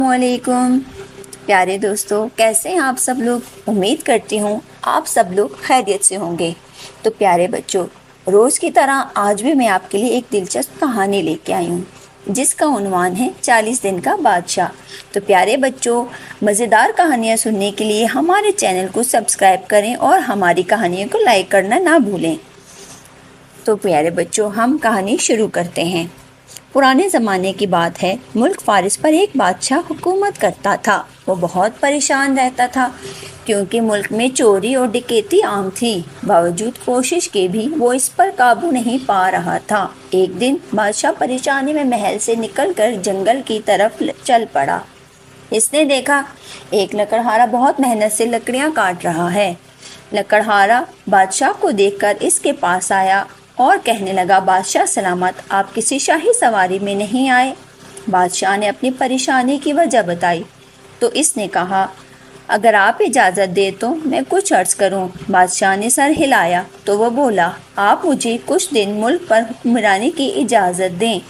वालेकुम प्यारे दोस्तों, कैसे हैं आप सब लोग। उम्मीद करती हूँ आप सब लोग खैरियत से होंगे। तो प्यारे बच्चों, रोज़ की तरह आज भी मैं आपके लिए एक दिलचस्प कहानी लेके आई हूँ जिसका उन्वान है 40 दिन का बादशाह। तो प्यारे बच्चों, मज़ेदार कहानियाँ सुनने के लिए हमारे चैनल को सब्सक्राइब करें और हमारी कहानियों को लाइक करना ना भूलें। तो प्यारे बच्चों, हम कहानी शुरू करते हैं। पुराने ज़माने की बात है। मुल्क फारिस पर एक बादशाह हुकूमत करता था। वो बहुत परेशान रहता था क्योंकि मुल्क में चोरी और डकैती आम थी। बावजूद कोशिश के भी वो इस पर काबू नहीं पा रहा था। एक दिन बादशाह परेशानी में महल से निकलकर जंगल की तरफ चल पड़ा। इसने देखा एक लकड़हारा बहुत मेहनत से लकड़ियाँ काट रहा है। लकड़हारा बादशाह को देखकर इसके पास आया और कहने लगा, बादशाह सलामत, आप किसी शाही सवारी में नहीं आए। बादशाह ने अपनी परेशानी की वजह बताई तो इसने कहा, अगर आप इजाज़त दे तो मैं कुछ अर्ज़ करूं। बादशाह ने सर हिलाया तो वह बोला, आप मुझे कुछ दिन मुल्क पर हुक्मरानी की इजाज़त दें।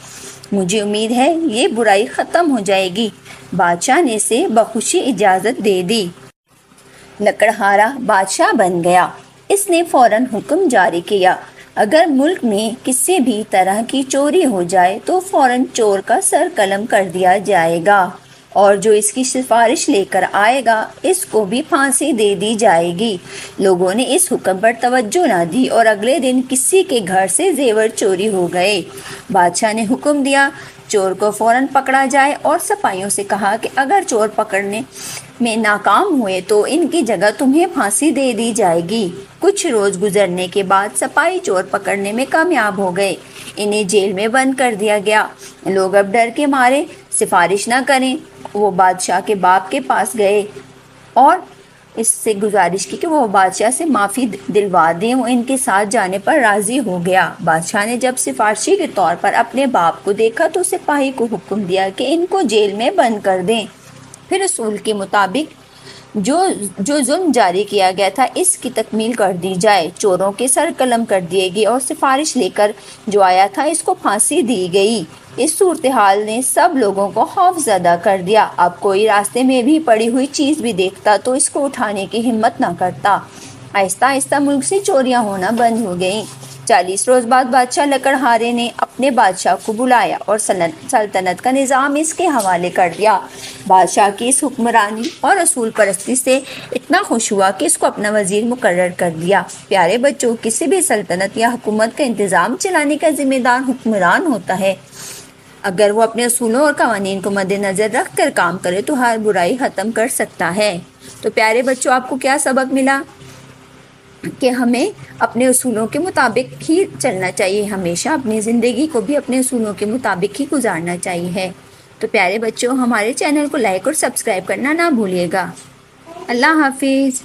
मुझे उम्मीद है ये बुराई ख़त्म हो जाएगी। बादशाह ने इसे बखुशी इजाज़त दे दी। लकड़हारा बादशाह बन गया। इसने फ़ौरन हुक्म जारी किया, अगर मुल्क में किसी भी तरह की चोरी हो जाए तो फ़ौरन चोर का सर कलम कर दिया जाएगा और जो इसकी सिफारिश लेकर आएगा इसको भी फांसी दे दी जाएगी। लोगों ने इस हुक्म पर तवज्जो ना दी और अगले दिन किसी के घर से जेवर चोरी हो गए। बादशाह ने हुक्म दिया चोर को फ़ौरन पकड़ा जाए और सिपाहियों से कहा कि अगर चोर पकड़ने में नाकाम हुए तो इनकी जगह तुम्हें फांसी दे दी जाएगी। कुछ रोज़ गुजरने के बाद सिपाही चोर पकड़ने में कामयाब हो गए। इन्हें जेल में बंद कर दिया गया। लोग अब डर के मारे सिफारिश ना करें। वो बादशाह के बाप के पास गए और इससे गुजारिश की कि वो बादशाह से माफ़ी दिलवा दें। वो इनके साथ जाने पर राज़ी हो गया। बादशाह ने जब सिफारशी के तौर पर अपने बाप को देखा तो सिपाही को हुक्म दिया कि इनको जेल में बंद कर दें। फिर रसूल के मुताबिक जो जुल्म जारी किया गया था इसकी तकमील कर दी जाए। चोरों के सर कलम कर दिए गए और सिफारिश लेकर जो आया था इसको फांसी दी गई। इस सूरत हाल ने सब लोगों को खौफज़दा कर दिया। अब कोई रास्ते में भी पड़ी हुई चीज़ भी देखता तो इसको उठाने की हिम्मत ना करता। आहिस्ता आहिस्ता मुल्क से चोरियां होना बंद हो गईं। 40 रोज़ बाद बादशाह लकड़हारे ने अपने बादशाह को बुलाया और सल्तनत का निज़ाम इसके हवाले कर दिया। बादशाह की इस हुक्मरानी और रसूल परस्ती से इतना खुश हुआ कि इसको अपना वज़ीर मुकर्रर कर दिया। प्यारे बच्चों, किसी भी सल्तनत या हुकूमत का इंतज़ाम चलाने का ज़िम्मेदार हुक्मरान होता है। अगर वो अपने असूलों और कवानीन को मद्देनज़र रख कर काम करे तो हर बुराई ख़त्म कर सकता है। तो प्यारे बच्चों, आपको क्या सबक मिला कि हमें अपने उसूलों के मुताबिक ही चलना चाहिए। हमेशा अपनी ज़िंदगी को भी अपने उसूलों के मुताबिक ही गुजारना चाहिए। तो प्यारे बच्चों, हमारे चैनल को लाइक और सब्सक्राइब करना ना भूलिएगा। अल्लाह हाफिज़।